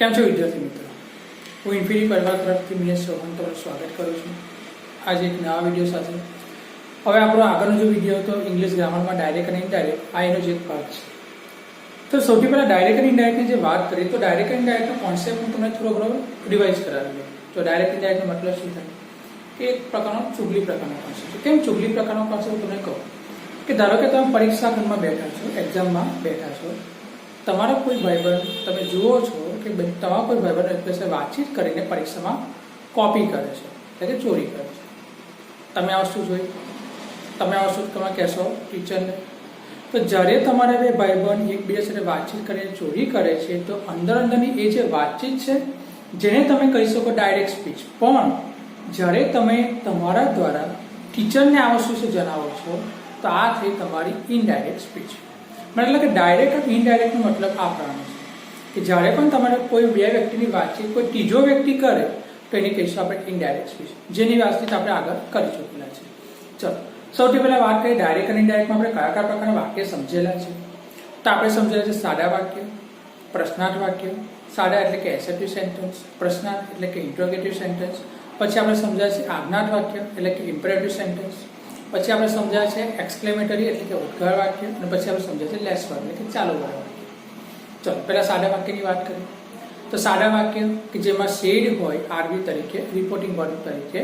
કેમ છો વિદ્યાર્થી મિત્રો? હું ઇન્ફિનિટી પરિવાર તરફથી મિયેશ ચૌહાણ તમારું સ્વાગત કરું છું આજે એક નવા વિડીયો સાથે. હવે આપણો આગળનો જે વિડીયો હતો ઇંગ્લિશ ગ્રામરમાં ડાયરેક્ટ અને ઇનડાયરેક્ટ, આ એનો જ એક ભાગ છે. તો સૌથી પહેલાં ડાયરેક્ટ અને ઇનડાયરેક્ટની જે વાત કરીએ તો ડાયરેક્ટ અને ઇનડાયરેક્ટનો કોન્સેપ્ટ હું તમને થોડો ઘણો રિવાઇઝ કરાવી દઉં. તો ડાયરેક્ટ ઇનડાયરેક્ટનો મતલબ શું થાય કે એક પ્રકારનો ચુગલી પ્રકારનો કોન્સેપ્ટ છે. કેમ ચુગલી પ્રકારનો કોન્સેપ્ટ તમને કહું કે ધારો કે તમે પરીક્ષા ખંડમાં બેઠા છો, એક્ઝામમાં બેઠા છો, તમારો કોઈ ભાઈબંધ તમે જુઓ છો કે તમારા કોઈ ભાઈબંધ એક પાસે વાતચીત કરીને પરીક્ષામાં કોપી કરે છે, એટલે કે ચોરી કરે છે. તમે આ વસ્તુ જોઈ, તમે આ વસ્તુ તમે કહેશો ટીચરને. તો જ્યારે તમારા બે ભાઈબંધ એકબીજા સાથે વાતચીત કરીને ચોરી કરે છે તો અંદરની એ જે વાતચીત છે જેને તમે કહી શકો ડાયરેક્ટ સ્પીચ, પણ જ્યારે તમે તમારા દ્વારા ટીચરને આ વસ્તુ વિશે જણાવો છો તો આ થઈ તમારી ઇનડાયરેક્ટ સ્પીચ. મતલબ કે ડાયરેક્ટ અને ઇનડાયરેક્ટનો મતલબ આ પ્રમાણે છે કે જ્યારે પણ તમારે કોઈ બે વ્યક્તિની વાતચીત કોઈ ત્રીજો વ્યક્તિ કરે તો એની કહીશું આપણે ઇનડાયરેક્ટ સ્પીચ, જેની વાતચીત આપણે આગળ કરી ચૂકેલા છે. ચલો સૌથી પહેલાં વાત કરીએ ડાયરેક્ટ અને ઇનડાયરેક્ટમાં આપણે કયા કયા પ્રકારના વાક્ય સમજેલા છે. તો આપણે સમજેલા છે સાદા વાક્ય, પ્રશ્નાર્થ વાક્ય. સાદા એટલે કે એસેપ્ટિવ સેન્ટેન્સ, પ્રશ્નાર્થ એટલે કે ઇન્ટ્રોગેટિવ સેન્ટેન્સ. પછી આપણે સમજાય છે આજ્ઞાર્થ વાક્ય એટલે કે ઇમ્પેરેટિવ સેન્ટેન્સ. પછી આપણે સમજાય છે એક્સક્લેમેટરી એટલે કે ઉદ્ગાર વાક્ય. અને પછી આપણે સમજાય છે લેસ વર્બ એટલે કે ચાલુ વર્બ વાક્ય. ચલો પહેલા સાદા વાક્યની વાત કરીએ તો સાદા વાક્ય કે જેમાં શેડ હોય આરવી તરીકે, રિપોર્ટિંગ વર્બ તરીકે,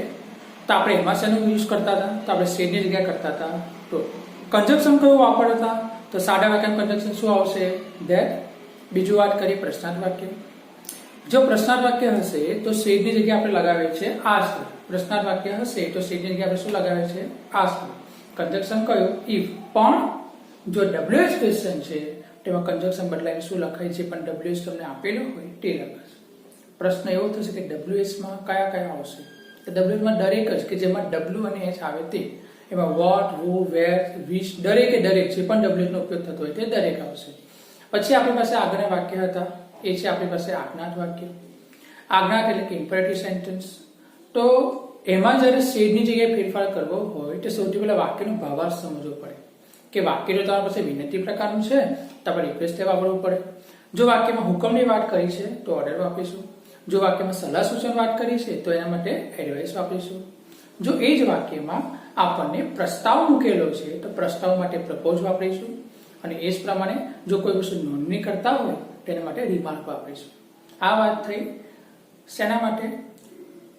તો આપણે એમાં શેનો યુઝ કરતા હતા? તો આપણે શેડની જગ્યાએ કરતા હતા તો. કન્જક્શન કયું વાપરતા? તો સાદા વાક્યનું કન્જક્શન શું આવશે? ધેટ. બીજું વાત કરીએ પ્રશ્નાર્થ વાક્ય. જો પ્રશ્નાર્થ વાક્ય હશે તો શેડની જગ્યાએ આપણે લગાવીએ છીએ આસ્ક. પ્રશ્નાર્થ વાક્ય હશે તો શેડની જગ્યાએ આપણે શું લગાવીએ છીએ? આસ્ક. કન્જક્શન કયું? ઇફ. પણ જો WH ક્વેશ્ચન છે તેમાં કન્જક્શન બદલાઈને શું લખાય છે? પણ WH તમને આપેલો હોય તે લખાશે. પ્રશ્ન એવો થશે કે WH માં કયા કયા આવશે? તો WH માં દરેક જ કે જેમાં W અને H આવે તે, એમાં વોટ, હુ, વેર, વિચ, દરેકે દરેક જે પણ WH નો ઉપયોગ થતો હોય તે દરેક આવશે. પછી આપણી પાસે આગળના વાક્ય હતા એ છે આપણી પાસે આજ્ઞાર્થ વાક્ય. આજ્ઞાર્થ એટલે કે ઇમ્પેરેટિવ સેન્ટેન્સ. તો એમાં જ્યારે શેડની જગ્યાએ ફેરફાર કરવો હોય તો સૌથી પહેલા વાક્યનો ભાવાર્થ સમજવો પડે કે વાક્ય જો તમારી પાસે વિનંતી પ્રકારનું છે તો આપણે રિક્વેસ્ટ વાપરવું પડે. જો વાક્યમાં હુકમની વાત કરી છે તો ઓર્ડર વાપરીશું. જો વાક્યમાં સલાહ સૂચન વાત કરી છે તો એના માટે એડવાઇસ વાપરીશું. જો એ જ વાક્યમાં આપણને પ્રસ્તાવ મૂકેલો છે તો પ્રસ્તાવ માટે પ્રપોઝ વાપરીશું. અને એ જ પ્રમાણે જો કોઈ વસ્તુ નોંધણી કરતા હોય તેના માટે રિમાર્ક વાપરીશું. આ વાત થઈ શેના માટે?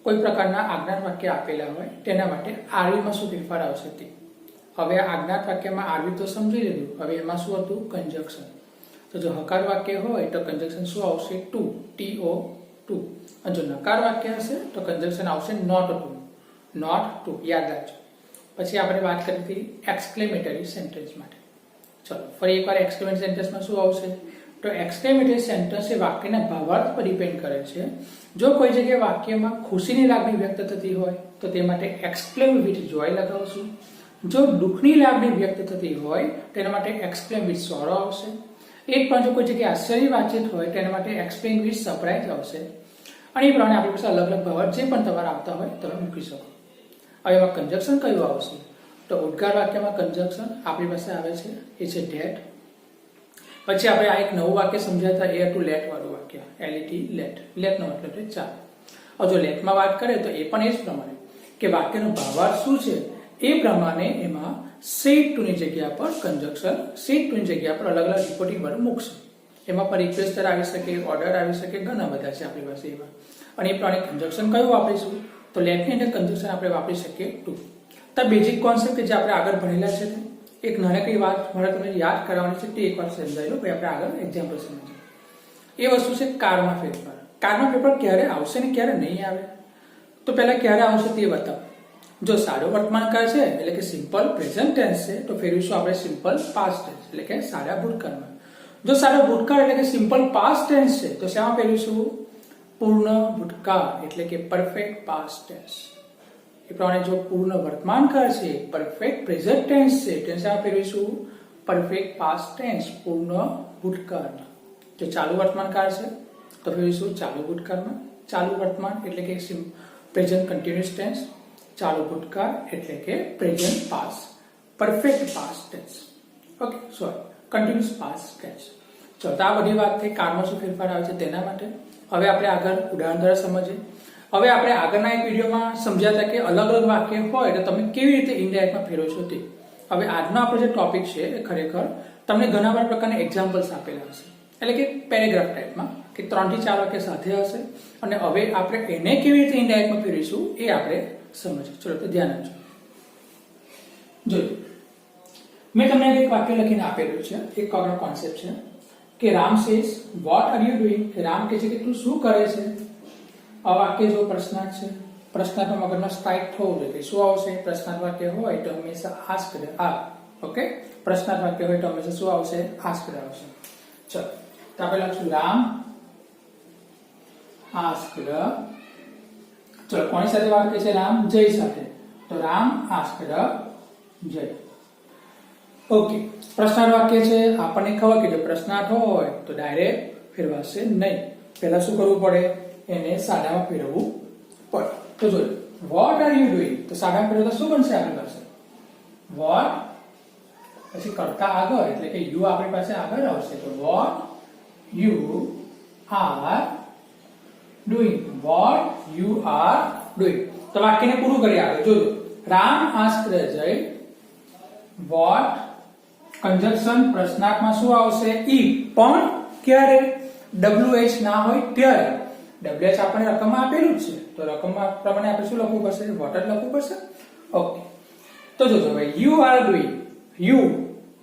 કોઈ પ્રકારના આજ્ઞાર્થ વાક્ય આપેલા હોય તેના માટે આરવીમાં શું ફેરફાર આવશે તે. હવે આજ્ઞાર્થ વાક્યમાં આરવી તો સમજી લીધું, હવે એમાં શું હતું? કન્જક્શન. તો જો હકાર વાક્ય હોય તો કન્જક્શન શું આવશે? To, TO, to. અને જો નકાર વાક્ય હશે તો કન્જક્શન આવશે નોટ ટુ, નોટ ટુ. યાદ રાખજો. પછી આપણે વાત કરી હતી એક્સક્લેમેટરી સેન્ટેન્સ માટે. ચલો ફરી એકવાર એક્સક્લેમેટરી સેન્ટેન્સમાં શું આવશે? તો એક્સક્લેમેટરી સેન્ટેન્સ એ વાક્યના ભાવાર્થ પર ડિપેન્ડ કરે છે. જો કોઈ જગ્યાએ વાક્યમાં ખુશીની લાગણી વ્યક્ત થતી હોય તો તે માટે એક્સક્લેમ વિથ જોય લગાવશું. જો દુઃખની લાગણી વ્યક્ત થતી હોય તેના માટે એક્સક્લેમ વિથ સોરો આવશે. એક પણ જો કોઈ જગ્યાએ આશ્ચર્યની વાતચીત હોય તેના માટે એક્સપ્લેન વિથ સરપ્રાઇઝ આવશે. અને એ પ્રમાણે આપણી પાસે અલગ અલગ ભાવાર્થ જે પણ તમારા આવતા હોય તમે મૂકી શકો. હવે એમાં કન્જક્શન કયું આવશે? તો ઉદ્ગાર વાક્યમાં કન્જક્શન આપણી પાસે આવે છે એ છે ધેટ. પછી આપણે આ એક નવું વાક્ય સમજાતા એ હતું લેટ વાળું વાક્ય, LET, લેટ. લેટનો મતલબ છે ચાલ. હવે જો લેટમાં વાત કરીએ તો એ પણ એ જ પ્રમાણે કે વાક્યનો ભાવાર્થ શું છે એ પ્રમાણે એમાં સેડ ટુની જગ્યા પર કન્જક્શન, સેડ ટુની જગ્યા પર અલગ અલગ રિપોર્ટિંગ વર્બ મૂકશે. એમાં પણ રિક્વેસ્ટર આવી શકે, ઓર્ડર આવી શકે, ઘણા બધા છે આપણી પાસે એમાં. અને એ પ્રમાણે કન્જક્શન કયું વાપરીશું? તો લેટની અંદર કન્જક્શન આપણે વાપરી શકીએ ટુ. તો બેઝિક કોન્સેપ્ટ કે જે આપણે આગળ ભણેલા છે એક નાનકડી વાત મારે તમને યાદ કરાવવાની છે તે એકવાર સમજાવી લો, પછી આપણે આગળ એક્ઝામ્પલ સમજીએ. એ વસ્તુ છે કારમાં ફેરફાર. કારમાં ફેરફાર ક્યારે આવશે ને ક્યારે નહીં આવે? તો પહેલા ક્યારે આવશે તે બતાવો. જો સાદો વર્તમાન કાળ છે એટલે કે સિમ્પલ પ્રેઝન્ટ ટેન્સ છે તો ફેરવીશું આપણે સિમ્પલ પાસ્ટ ટેન્સ એટલે કે સાદા ભૂતકાળમાં. જો સાદો ભૂતકાળ એટલે કે સિમ્પલ પાસ્ટ ટેન્સ છે તો શેમાં ફેરવીશું? પૂર્ણ ભૂતકાળ એટલે કે પરફેક્ટ પાસ્ટ ટેન્સ. એ પ્રમાણે જો પૂર્ણ વર્તમાન કાળ છે, પરફેક્ટ પ્રેઝન્ટ ટેન્સ છે, તેને શેમાં ફેરવીશું? પરફેક્ટ પાસ્ટ ટેન્સ, પૂર્ણ ભૂતકાળમાં. જો ચાલુ વર્તમાન કાળ છે તો ફેરવીશું ચાલુ ભૂતકાળમાં. ચાલુ વર્તમાન એટલે કે પ્રેઝન્ટ કન્ટિન્યુઅસ ટેન્સ. ચાલુ ભૂતકાળ એટલે કે present past, perfect past tense. Okay, sorry, continuous past tense. ચલો તો આ બધી વાત થઈ કારમાં શું ફેરફાર આવે છે તેના માટે. હવે આપણે આગળ ઉદાહરણ દ્વારા સમજીએ. હવે આપણે આગળના એક વિડીયોમાં સમજ્યા હતા કે અલગ અલગ વાક્ય હોય તો તમે કેવી રીતે ઇનડાયરેક્ટમાં ફેરવો છો તે. હવે આજનો આપણો જે ટોપિક છે એ ખરેખર તમને ઘણા બધા પ્રકારના એક્ઝામ્પલ્સ આપેલા હશે, એટલે કે પેરેગ્રાફ ટાઈપમાં કે 3 થી 4 વાક્ય સાથે હશે અને હવે આપણે એને કેવી રીતે ઇનડાયરેક્ટમાં ફેરવીશું એ આપણે સમજીએ. ચલો તો ધ્યાન આપજો. જોજો મેં તમને એક વાક્ય લખીને આપેલું છે, એક આપણો કોન્સેપ્ટ છે કે Ram says what are you doing, કે રામ કહે છે કે તું શું કરે છે. આ વાક્ય જો પ્રશ્નાર્થ છે, પ્રશ્નાર્થમાં મગજમાં સ્ટ્રાઇક થવું જોઈએ. શું આવશે? પ્રશ્નાર્થ વાક્ય હોય તો હંમેશા આસ્ક્ડ આ. ઓકે, પ્રશ્નાર્થ વાક્ય હોય તો હંમેશા શું આવશે? આસ્ક્ડ આવશે. ચલો તો આપણે લખશું રામ આસ્ક્ડ. ચલો કોની સાથે વાક્ય છે? રામ જય સાથે. તો રામ આસ્ક્ડ જય. ઓકે, પ્રશ્નાર્થ વાક્ય છે. આપણને ખબર કે જો પ્રશ્નાર્થ હોય તો ડાયરેક્ટ ફેરવાશે નહીં. પહેલા શું કરવું પડે? એને સાદામાં ફેરવવું પડે. તો જો વોટ આર યુ ડુઈંગ, તો સાદામાં ફેરવતા શું બનશે આપણી પાસે? વોટ પછી કરતા આગળ એટલે કે યુ આપણી પાસે આગળ આવશે. તો what you are doing, what you are doing. તો વાક્યને પૂરું કરી આગળ જોજો. રામ આસ્ક્ડ જય વોટ, કંજક્શન પ્રશ્નાર્થમાં શું આવશે? ઈફ. પણ ક્યારે? WH ના હોય ત્યારે. WH આપણે રકમમાં આપેલું જ છે તો રકમમાં પ્રમાણે આપણે શું લખવું પડશે? વોટ જ લખવું પડશે. ઓકે, તો જોજો ભાઈ યુ આર ડુઈંગ. યુ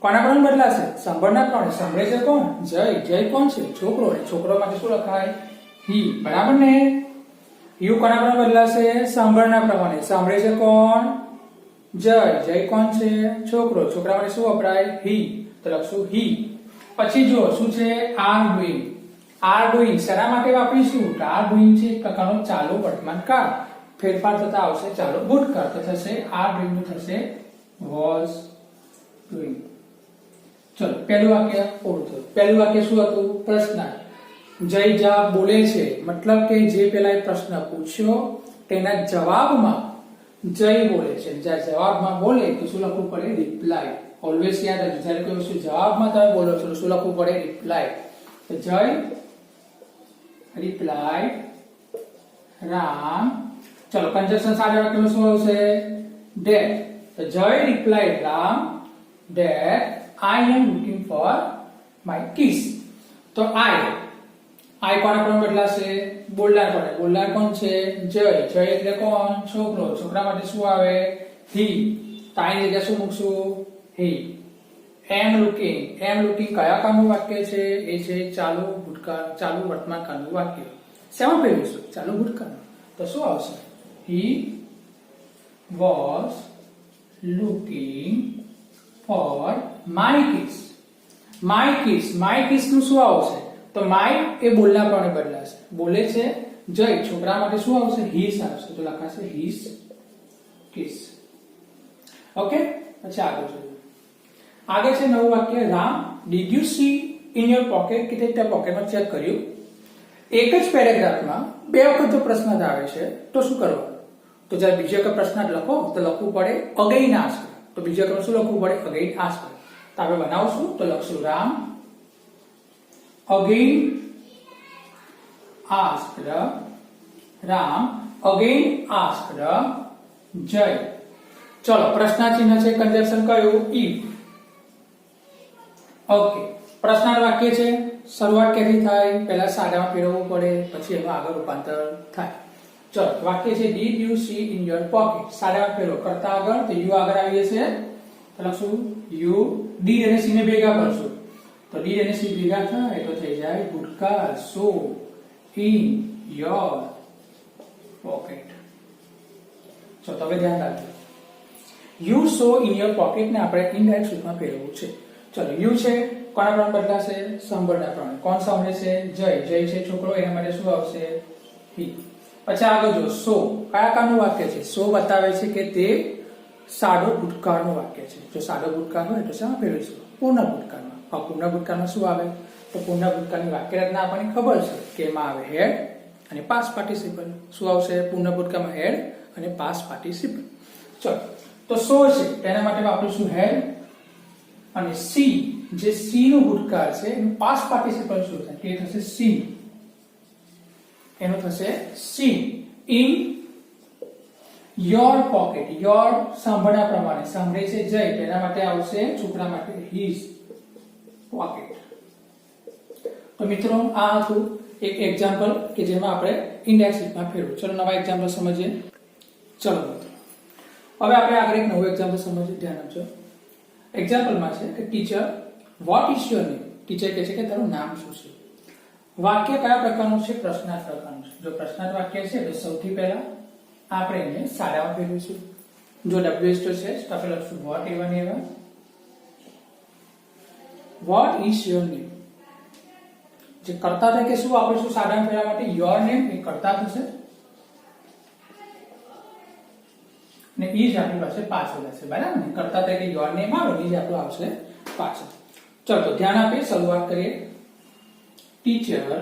કોના પ્રમાણે બદલાશે? સાંભળનાર કોણ? સાંભળે છે કોણ? જય. જય કોણ છે? છોકરો. છોકરો માટે શું લખાય? હી. બરાબર ને? યુ કોના પ્રમાણે બદલાશે? સાંભળનાર પ્રમાણે. સાંભળે છે કોણ? જય. જય કોણ છે? છોકરો. છોકરા માટે શું વપરાય? હી. તો લખશું હી. પછી જો શું છે? Are doing. આર ડુઈંગ શેના માટે વાપરીશું? આર ડુઈંગ છે પ્રકારનો ચાલુ વર્તમાન કાળ. ફેરફાર થતા આવશે ચાલુ ભૂતકાળ. તો થશે આર ડુઈંગ થશે વોઝ ડુઈંગ. ચલો પહેલું વાક્ય પૂરું થયું. પહેલું વાક્ય શું હતું? પ્રશ્નાર્થ. જય જા બોલે છે, મતલબ કે જે પેલા પ્રશ્ન પૂછ્યો તેના જવાબમાં જય બોલે છે. જ્યાં જવાબમાં બોલે તો શું લખવું પડે? રિપ્લાય. ઓલવેઝ યાદ રાખજો, જ્યારે કોઈ વસ્તુ જવાબમાં તમે બોલો છો તો શું લખવું પડે? રિપ્લાય. તો જય રિપ્લાય રામ. ચલો કંજક્શન સાદા વાક્યમાં શું આવશે? ડેટ. તો જય reply Ram date I M looking for my kiss. તો આઈ કોના પર બદલાશે? બોલનાર કોણ? બોલનાર કોણ છે? જય. જય એટલે કોણ? છોકરો. છોકરા માટે શું આવે? હી. તો આની જગ્યાએ શું મૂકશું? હી. એમ લુકિંગ. એમ લુકિંગ કયા કાળનું વાક્ય છે? એ છે ચાલુ ભૂતકાળ, ચાલુ વર્તમાન કાળનું વાક્ય. શેમાં ફેરવીશું? ચાલુ ભૂતકાળ. તો શું આવશે? He was looking for my kiss. My kiss. My kiss નું શું આવશે? તો માય એ બોલનાર પ્રમાણે બદલાશે. બોલે છે જય. છોકરા માટે શું આવશે? હિસ આવશે. તો લખાશે હિસ કિસ. ઓકે, પછી આગળ જોઈએ. આગળ છે નવું વાક્ય. Ram did you see in your pocket, કે તે પોકેટમાં ચેક કર્યું. એક જ પેરેગ્રાફમાં બે વખત જો પ્રશ્નાર્થ આવે છે તો શું કરવાનું? તો જ્યારે બીજી વખત પ્રશ્નાર્થ લખો તો લખવું પડે અગેઇન આસ્ક. તો બીજી વખત શું લખવું પડે? Again ask. તો આપણે બનાવશું તો લખશું Ram again asked. Ram again asked જય. ચલો પ્રશ્નાર્થ ચિહ્ન છે, કંજક્શન કયું? ઈફ. ઓકે, પ્રશ્નાર્થ વાક્ય છે. શરૂઆત કેવી થાય? પહેલા સાદામાં ફેરવવું પડે, પછી એમાં આગળ રૂપાંતર થાય. ચલો વાક્ય છે did you see in your pocket. સાદામાં ફેરવો. કરતા આગળ તો યુ આગળ આવી જશે તો લખશું યુ. ડીડ અને સી ને ભેગા કરશું તો ડીડ અને સી ભેગા થાય તો થઈ જાય ભૂતકાળ. સો ઇન યોર પોકેટ. ચલો તમે ધ્યાન રાખજો. You so in your pocket ને આપણે ઇનડાયરેક્ટ સૂત્રમાં ફેરવવું છે. ચલો યુ છે કોના પ્રમાણે બદલાશે? સાંભળનાર પ્રમાણે. કોણ સાંભળે છે? જય. જય છે છોકરો, એના માટે શું આવશે? હી. પછી આગળ જો સો કયા કાળનું વાક્ય છે? સો બતાવે છે કે તે સાદો ભૂતકાળનું વાક્ય છે. જો સાદો ભૂતકાળ હોય તો શેમાં ફેરવીશું? પૂર્ણ ભૂતકાળમાં. આ પૂર્ણ ભૂતકાળમાં શું આવે? તો પૂર્ણ ભૂતકાળની વાક્ય રચના આપણને ખબર છે કે એમાં આવે હેડ અને પાસ્ટ પાર્ટિસિપલ. શું આવશે? પૂર્ણ ભૂતકાળમાં હેડ અને પાસ્ટ પાર્ટિસિપલ. ચલો તો સો છે તેના માટે વાપરીશું હેડ અને સી જે સી નો ભૂતકાળ છે એનું પાસ્ટ પાર્ટિસિપલ શું થાય કે થશે seen. એનો થશે seen in your pocket. your સાંભળ્યા પ્રમાણે સાંભળે છે જય તેના માટે આવશે છોકરા માટે his pocket. તો મિત્રો આ હતું એક એક્ઝામ્પલ કે જેમાં આપણે ઇન્ડેક્સ રીતમાં ફેરવ્યું. ચલો નવા એક્ઝામ્પલ સમજીએ. ચલો મિત્રો હવે આપણે આગળ એક નવું એક્ઝામ્પલ સમજીએ. ધ્યાન આપજો. એક્ઝામ્પલમાં છે કે teacher what is your name. Teacher કહે છે કે તારું નામ શું છે. વાક્ય કયા પ્રકારનું છે? પ્રશ્નાર્થ પ્રકારનું છે. જો પ્રશ્નાર્થ વાક્ય છે તો સૌથી પહેલા આપણે એને સાદામાં ફેરવીશું. જો WH તો છે તો આપણે લખશું વોટ એવા ને એવા. What is your name. જે કરતા થાય કે શું આપણે શું સાદામાં ફેરવા માટે યોર નેમ એ કરતા થશે ને ઈ જ આપણી પાસે પાછળ હશે. બરાબર ને? કરતા થાય કે યોર નેમ આવે ઈ જ આપણું આવશે પાછળ. ચલો તો ધ્યાન આપીએ. શરૂઆત કરીએ. ટીચર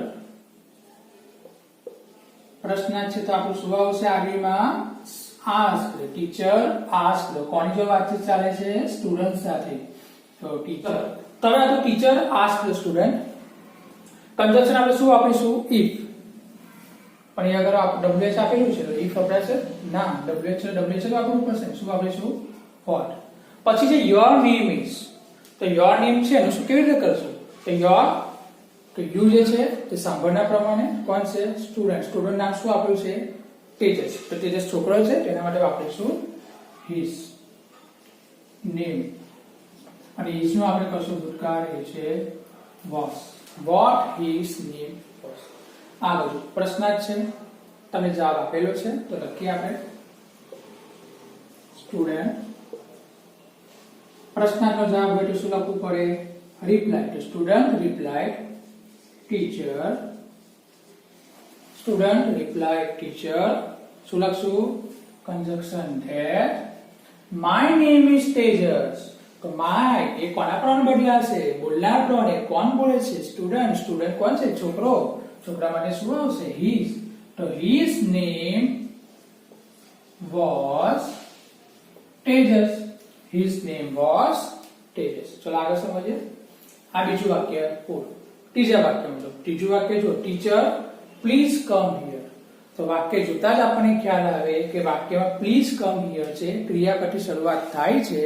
પ્રશ્નાર્થ છે તો આપણું શું આવશે આગળમાં? આસ્ક. Teacher ask. કોની જો વાતચીત ચાલે છે? સ્ટુડન્ટ સાથે. તો ટીચર તો હવે આ તો teacher ask the student. Conjunction આપણે શું આપીશું? ઇફ. પણ એ અગર WH આપેલું છે તો ઇફ વપરાશે ના. WH તો આપવું પડશે. શું આપીશું? વોટ. પછી જે યોર નેમ ઇઝ તો યોર નેમ છે એનું શું કેવી રીતે કરશું? તો યોર તો યુ જે છે તે સાંભળના પ્રમાણે કોણ છે? સ્ટુડન્ટ. સ્ટુડન્ટ નામ શું આપ્યું છે? તેજસ. તો તેજસ છોકરો છે તેના માટે વાપરીશું હિઝ નેમ. અને હિઝ નું આપણે કરશું ભૂતકાળ એ છે was. What his name was. આગળ પ્રશ્નાર્થ છે તમે જવાબ આપેલો છે તો લખીએ આપણે સ્ટુડન્ટ. પ્રશ્નાર્થનો જવાબ હોય તો શું લખવું પડે? રિપ્લાય. તો student reply teacher. Student reply teacher. શું લખશું? Conjunction that. My name is Tejas. તો માય એ કોના પ્રમાણે બદલાશે? બોલનાર પ્રમાણે. કોણ બોલે છે? સ્ટુડન્ટ. સ્ટુડન્ટ કોણ છે? છોકરો. છોકરા માટે શું આવશે? હિઝ. તો his name was Tejas. His name was Tejas. ચલો આગળ સમજીએ. આ બીજું વાક્ય પૂરું. ત્રીજા વાક્યમાં જો ત્રીજું વાક્ય જો ટીચર પ્લીઝ કમ હિયર. તો વાક્ય જોતા જ આપણને ખ્યાલ આવે કે વાક્યમાં પ્લીઝ કમ હિયર છે ક્રિયાપદથી શરૂઆત થાય છે.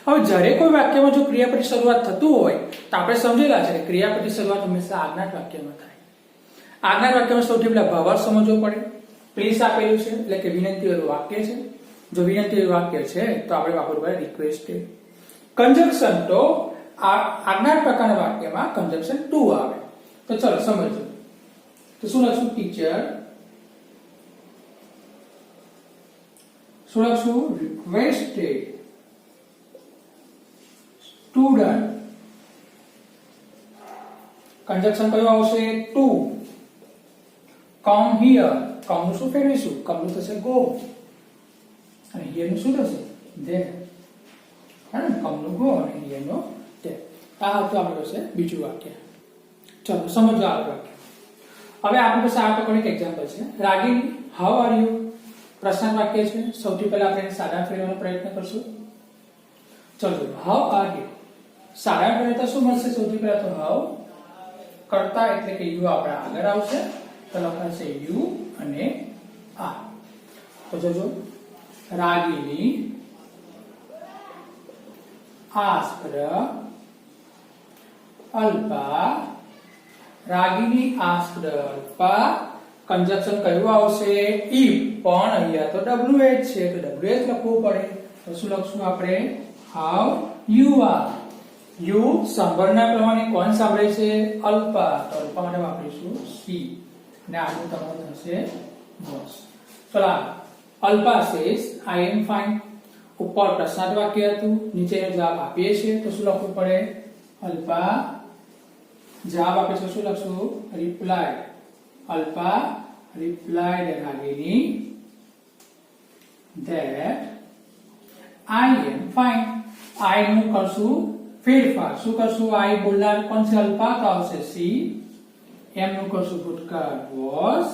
હવે જ્યારે કોઈ વાક્યમાં જો ક્રિયાપદથી શરૂઆત થતું હોય તો આપણે સમજેલા છે કે ક્રિયાપદથી શરૂઆત હંમેશા આજ્ઞાત વાક્યમાં થાય. આજ્ઞાત વાક્યમાં સૌથી પહેલા ભાવાર્થ સમજવો પડે. પ્લીઝ આપેલું છે એટલે કે વિનંતીવાળું વાક્ય છે. જો વિનંતીવાળું વાક્ય છે તો આપણે વાપરવું પડે રિક્વેસ્ટેડ. કન્જક્શન તો આજ્ઞાત પ્રકારના વાક્યમાં કન્જક્શન ટુ આવે. તો ચલો સમજો. તો શું લખશું? ટીચર. શું લખશું? Requested student. કન્જક્શન કયું આવશે? ટુ. Come here. કમ નું શું ફેરવીશું? કમ નું થશે ગો અને હિયર નું શું થશે? ધેર. હે ને? કમ નું ગો અને હિયર નું ધેર. આ હતું આપણું છે બીજું વાક્ય. ચલો સમજો આ વાક્ય. હવે આપણી પાસે આ પ્રકારનું એક એક્ઝામ્પલ છે. રાગીની હાઉ આર યુ. પ્રશ્નાર્થ વાક્ય છે. સૌથી પહેલા આપણે સાદા ફેરવવાનો પ્રયત્ન કરશું. ચલો હાઉ આર યુ. સાદા ફેરવતા શું મળશે? સૌથી પહેલા તો હાઉ કરતા એટલે કે યુ આપણા આગળ આવશે તો લખાશે યુ અને આ. તો જોજો રાગીની asked Alpa. રાગીની asked Alpa. Conjunction કયું આવશે? ઇફ. પણ અહીંયા તો WH છે તો WH લખવું પડે. તો શું લખશું આપણે? How you are. યુ સાંભળના પ્રમાણે કોણ સાંભળે છે? અલ્પા. તો અલ્પા માટે વાપરીશું સી અને આગળ તમારું થશે વોઝ. ચલો Alpa says I am fine. ઉપર પ્રશ્નાર્થ વાક્ય હતું. નીચેનો જવાબ આપીએ છીએ તો શું લખવું પડે? અલ્પા જવાબ આપે છે શું લખશું? Reply. Alpa replied રાગીની that I am fine. I નું કરશું ફેરફાર. શું કરશું? I બોલનાર કોણ છે? અલ્પા તો આવશે સી. એમ નું કરશું ભૂતકાળ was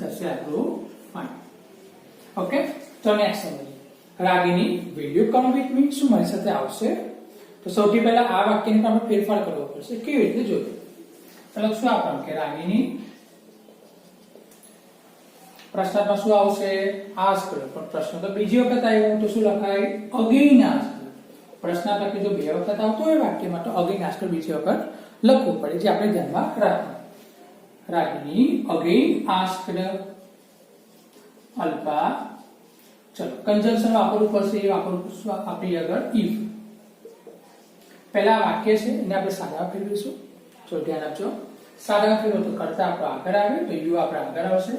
થશે આપણું fine. ઓકે. તો નેક્સ્ટ સમજીએ. રાગીની will you come with me. શું મારી સાથે આવશે? તો તો સૌથી પહેલા આ વાક્યને આપણે ફેરફાર કરવો પડશે. કેવી રીતે જોઈએ? તો લખશું આપણે કે રાગીની પ્રશ્નાર્થમાં શું આવશે? આસ્ક્ડ. પણ પ્રશ્ન તો બીજી વખત આવ્યો તો શું લખાય? Again asked. પ્રશ્નાર્થ જો બે વખત આવતો હોય વાક્યમાં તો અગેન આસ્ક્ડ બીજી વખત લખવું પડે, જે આપણે ધ્યાનમાં રાખવું. રાગિની અગેન આસ્ક્ડ અલ્પા. ચલો કન્જંક્શન વાપરવું પડશે. એ વાપરવું પડશે આપણી આગળ ઇફ. પહેલા વાક્ય છે એને આપણે સાદા ફેરવીશું. તો ધ્યાન આપજો, સાદા ફેરવો તો કરતા આપણો આગળ આવે તો યુ આપણે આગળ આવશે.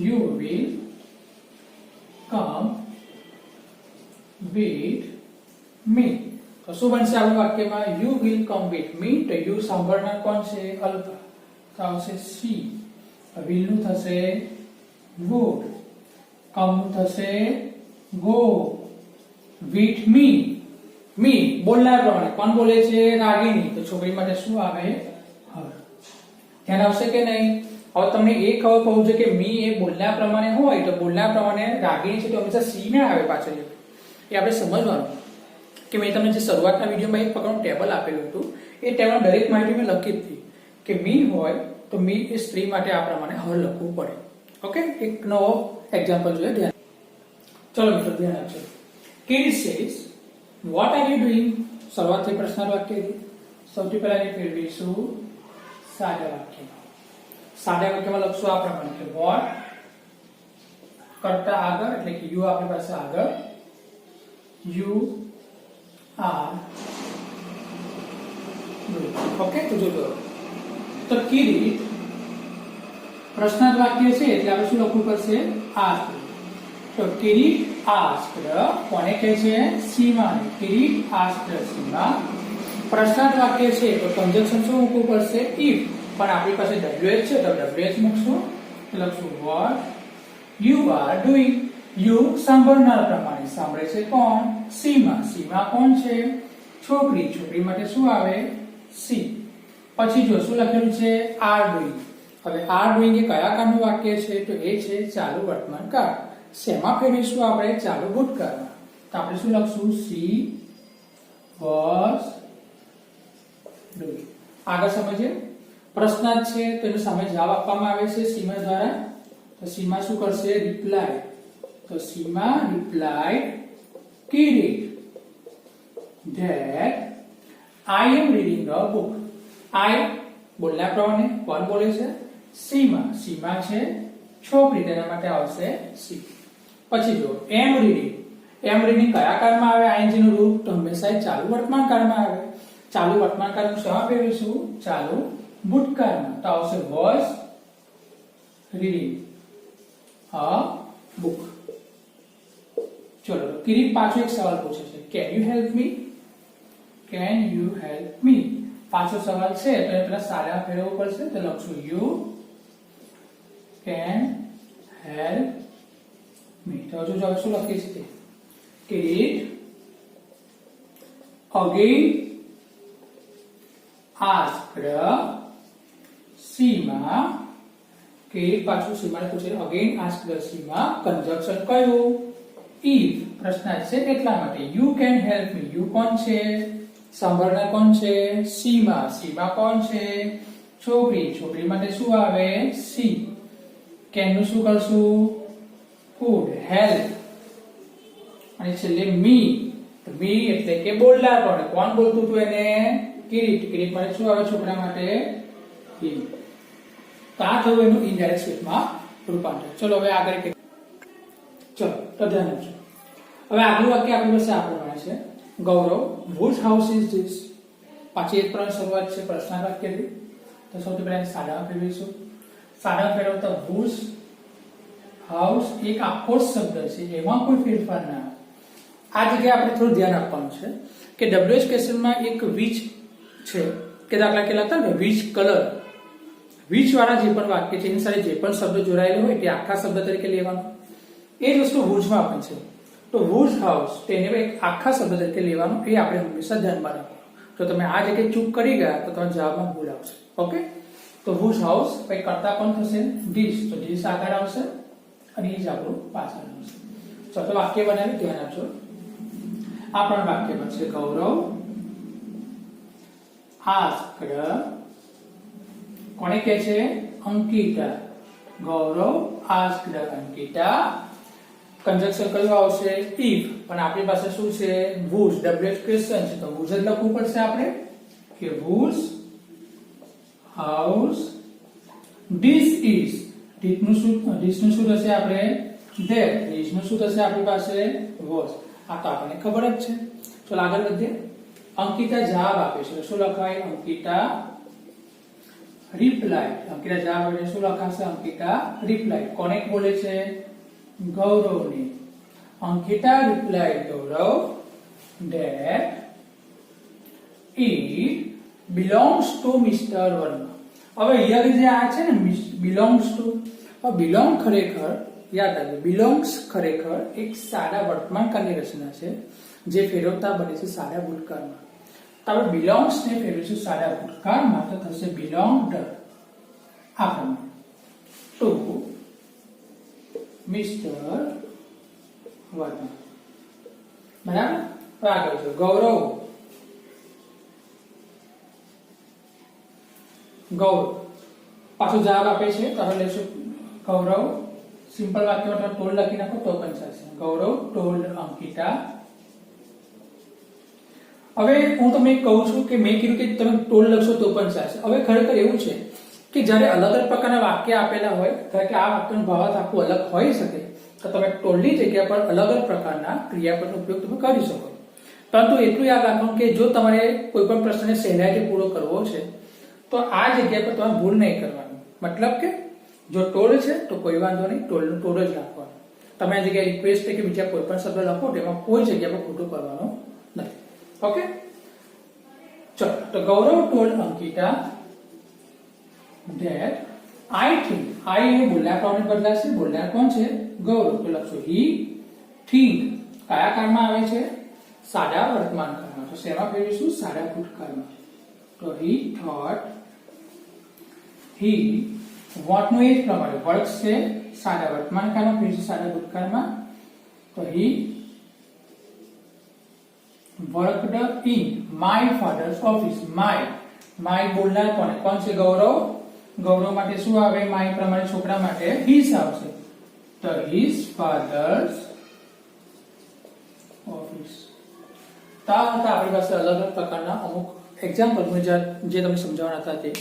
You will come with me. તો શું બનશે આપણું વાક્યમાં? You will come with me. તો you સાંભળનાર કોણ છે? અલ્ફા. તો આવશે સી. will નું થશે would. come નું થશે go. with me. me બોલનાર પ્રમાણે કોણ બોલે છે? રાગિણી. તો છોકરી માટે શું આવે? her. ધ્યાન આવશે કે નહીં? હવે તમને એ ખબર પડવું છે કે મી એ બોલનાર પ્રમાણે હોય તો બોલનાર પ્રમાણે રાગિણી છે તો હંમેશા સી ના આવે પાછળ. એ આપણે સમજવાનું કે મેં તમને જે શરૂઆતના વિડીયોમાં એક પ્રકારનું ટેબલ આપેલું હતું એ ટેબલમાં દરેક માહિતી મેં લખી હતી કે મી હોય તો મી એ સ્ત્રી માટે આ પ્રમાણે હર લખવું પડે. ઓકે, એક નવો એક્ઝામ્પલ જોઈએ. ધ્યાન ચલો મિત્રો ધ્યાન આપજો. Kid says what are you doing. શરૂઆતથી પ્રશ્નાર્થ વાક્યથી સૌથી પહેલા એને ફેરવીશું સાદા વાક્યમાં. સાદા વાક્યમાં લખશું આ પ્રમાણે કે વોટ કરતા આગળ એટલે કે યુ આપણી પાસે આગળ યુ આર ડુઇંગ. ઓકે, તો જો તો કિરીટ પ્રશ્નાર્થ વાક્ય છે એટલે આપણે શું લખવું પડશે? આસ્ક્ડ. તો કિરીટ આસ્ક્ડ કોને કહે છે? સીમાને. કિરીટ આસ્ક્ડ સીમા. પ્રશ્નાર્થ વાક્ય છે તો કન્જંક્શન શું મૂકવું પડશે? ઇફ. પણ આપણી પાસે WH છે તો WH મૂકશું. લખશું what you are doing. you સાંભળનાર પ્રમાણે સાંભળે છે કોણ? સીમા. સીમા કોણ છે? છોકરી. છોકરી માટે શું આવે? સી. પછી જો શું લખેલું છે? are doing. હવે are doing એ કયા કાળનું વાક્ય છે? તો એ છે ચાલુ વર્તમાન કાળ. શેમાં ફેરવીશું આપણે? ચાલુ ભૂતકાળમાં. તો આપણે શું લખશું? she was doing. આગળ સમજીએ. પ્રશ્નાર્થ છે તો એનો સામે જવાબ આપવામાં આવે છે સીમા દ્વારા. તો સીમા શું કરશે? રિપ્લાય. તો Seema replied Kirit that I am reading a book. I બોલનાર પ્રમાણે કોણ બોલે છે? સીમા. સીમા છે છોકરી, તેના માટે આવશે સી. પછી જો am reading. am reading કયા કાળમાં આવે? ing નું રૂપ તો હંમેશા ચાલુ વર્તમાન કાળમાં આવે. ચાલુ વર્તમાન કાળનું શેમાં ફેરવીશું? ચાલુ ભૂતકાળમાં. તો આવશે was reading a book. ચલો કિરીટ પાછો એક સવાલ પૂછે છે can you help me. can you help me પાછો સવાલ છે તો પેલા સાદા ફેરવવું પડશે. તો લખશું you can help me. તો હજુ જો શું લખીશ? કિરીટ again asked સીમા. કિરીટ પાછું સીમાને પૂછે again asked સીમા. કન્જંક્શન કયું? if. પ્રશ્નાર્થ છે એટલા માટે. you can help me. you કોણ છે? સાંભળનાર કોણ છે? સીમા. સીમા કોણ છે? છોકરી. છોકરી માટે શું આવે? સી. can નું શું કરશું? could. help અને છેલ્લે me. તો me એટલે કે બોલનાર કોણ? કોણ બોલતું હતું એને? કિરીટ. કિરીટ માટે શું આવે? છોકરા માટે he. તો આ થયું એનું ઇનડાયરેક્ટ સ્પીચમાં રૂપાંતર. ચલો હવે આગળ ચલો તો ધ્યાન આપજો. હવે આગલું વાક્ય આપણી પાસે આ પ્રમાણે છે ગૌરવ whose house is this. પાછી એક પ્રશ્ન શરૂઆત છે પ્રશ્નાર્થ વાક્યથી. તો સૌથી પહેલા સાદા ફેરવીશું. સાદા ફેરવતા whose house એક આખો શબ્દ છે, એમાં કોઈ ફેરફાર ના આવે. આ જગ્યાએ આપણે થોડું ધ્યાન આપવાનું છે કે WH ક્વેશ્ચનમાં એક which છે કે દાખલા કે લખતા ને which color. which વાળા જે પણ વાક્ય છે એની સાથે જે પણ શબ્દ જોડાયેલો હોય તે આખા શબ્દ તરીકે લેવાનો. એ જ વસ્તુ whose-માં પણ છે. તો whose house તેને એક આખા શબ્દ તરીકે લેવાનું. એ આપણે હંમેશા ધ્યાનમાં રાખવાનું. તો તમે આ જગ્યાએ ચૂક કરી ગયા તો તમારા જવાબમાં ભૂલ આવશે. ઓકે, તો whose house પછી કરતા કોણ થશે? this. તો this આગળ આવશે અને એ જ આપણું પાછળ આવશે. ચલો વાક્ય બનાવી ધ્યાન આપજો. આ પણ વાક્ય બનશે ગૌરવ asked કોને કહે છે અંકિતા ગૌરવ asked અંકિતા કંજક્શન કયું આવશે if પણ આપણી પાસે શું છે whose wh ક્વેશ્ચન છે તો whose જ લખવું પડશે આપણે કે whose house this is this નું શું થશે આપણે that this નું શું થશે આપણી પાસે was આ તો આપણને ખબર જ છે ચલો આગળ વધીએ અંકિતા જવાબ આપે છે શું લખાય અંકિતા રિપ્લાય અંકિતા જવાબ આપે શું લખાશે અંકિતા રિપ્લાય કોને બોલે છે ગૌરવને Ankita reply Gaurav that it belongs to Mr. Verma હવે અહીંયા જે આ છે ને belongs to belong ખરેખર યાદ રાખજો belongs ખરેખર એક સાદા વર્તમાનકાળની રચના છે જે ફેરવતા બને છે સાદા ભૂતકાળમાં તો આપણે belongs ને ફેરવીશું સાદા ભૂતકાળમાં તો થશે belonged આપણને to Mr. Verma બરાબર આગળ જો ગૌરવ પાછો જવાબ આપે છે તો આપણે લેશું ગૌરવ સિમ્પલ વાક્યમાં ટોલ્ડ લખી નાખો તો પણ ચાલશે ગૌરવ ટોલ્ડ અંકિતા હવે હું તમને કહું છું કે મેં કીધું કે તમે ટોલ્ડ લખશો તો પણ ચાલશે હવે ખરેખર એવું છે કે જ્યારે અલગ અલગ પ્રકારના વાક્ય આપેલા હોય કારણ કે આ વાક્યનો ભાવાર્થ આખો અલગ હોઈ શકે તો તમે ટોલ્ડની જગ્યા પર અલગ અલગ પ્રકારના ક્રિયાપદનો ઉપયોગ તમે કરી શકો પરંતુ એટલું યાદ રાખવાનું કે જો તમારે કોઈ પણ પ્રશ્નને સહેલાઈથી પૂરો કરવો છે તો આ જગ્યા પર તમારે ભૂલ નહીં કરવાની મતલબ કે જો ટોલ્ડ છે તો કોઈ વાંધો નહીં ટોલ્ડનું ટોલ્ડ જ રાખવાનું તમે આ જગ્યાએ રિક્વેસ્ટ કે બીજા કોઈ પણ શબ્દ લખો તેમાં કોઈ જગ્યા પર ખોટું કરવાનું નથી ઓકે ચલો તો Gaurav told Ankita that I think I એ બોલનાર પ્રમાણે બદલાશે બોલનાર કોણ છે ગૌરવ તો લખશો he think કયા કાળમાં આવે છે સાદા વર્તમાન કાળમાં તો શેમાં ફેરવીશું સાદા ભૂતકાળમાં તો he thought he what નું એ જ પ્રમાણે વર્ક છે સાદા વર્તમાન કાળમાં ફેરવીશું સાદા ભૂતકાળમાં તો he worked in my father's office my બોલનાર કોણ છે ગૌરવ ગૌરવ માટે શું આવે માય પ્રમાણે છોકરા માટે his આવશે તો his father's office તો આપણી પાસે અલગ અલગ પ્રકારના અમુક એક્ઝામ્પલ જે તમને સમજાવવાના હતા તે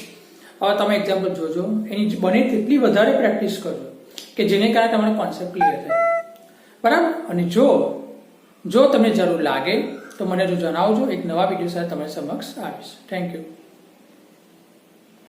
હવે તમે એક્ઝામ્પલ જોજો એની બને તેટલી વધારે પ્રેક્ટિસ કરજો કે જેને કારણે તમારો કોન્સેપ્ટ ક્લિયર થાય બરાબર અને જો તમને જરૂર લાગે તો મને જો જણાવજો એક નવા વિડીયો સાથે તમારી સમક્ષ આવીશ થેન્ક યુ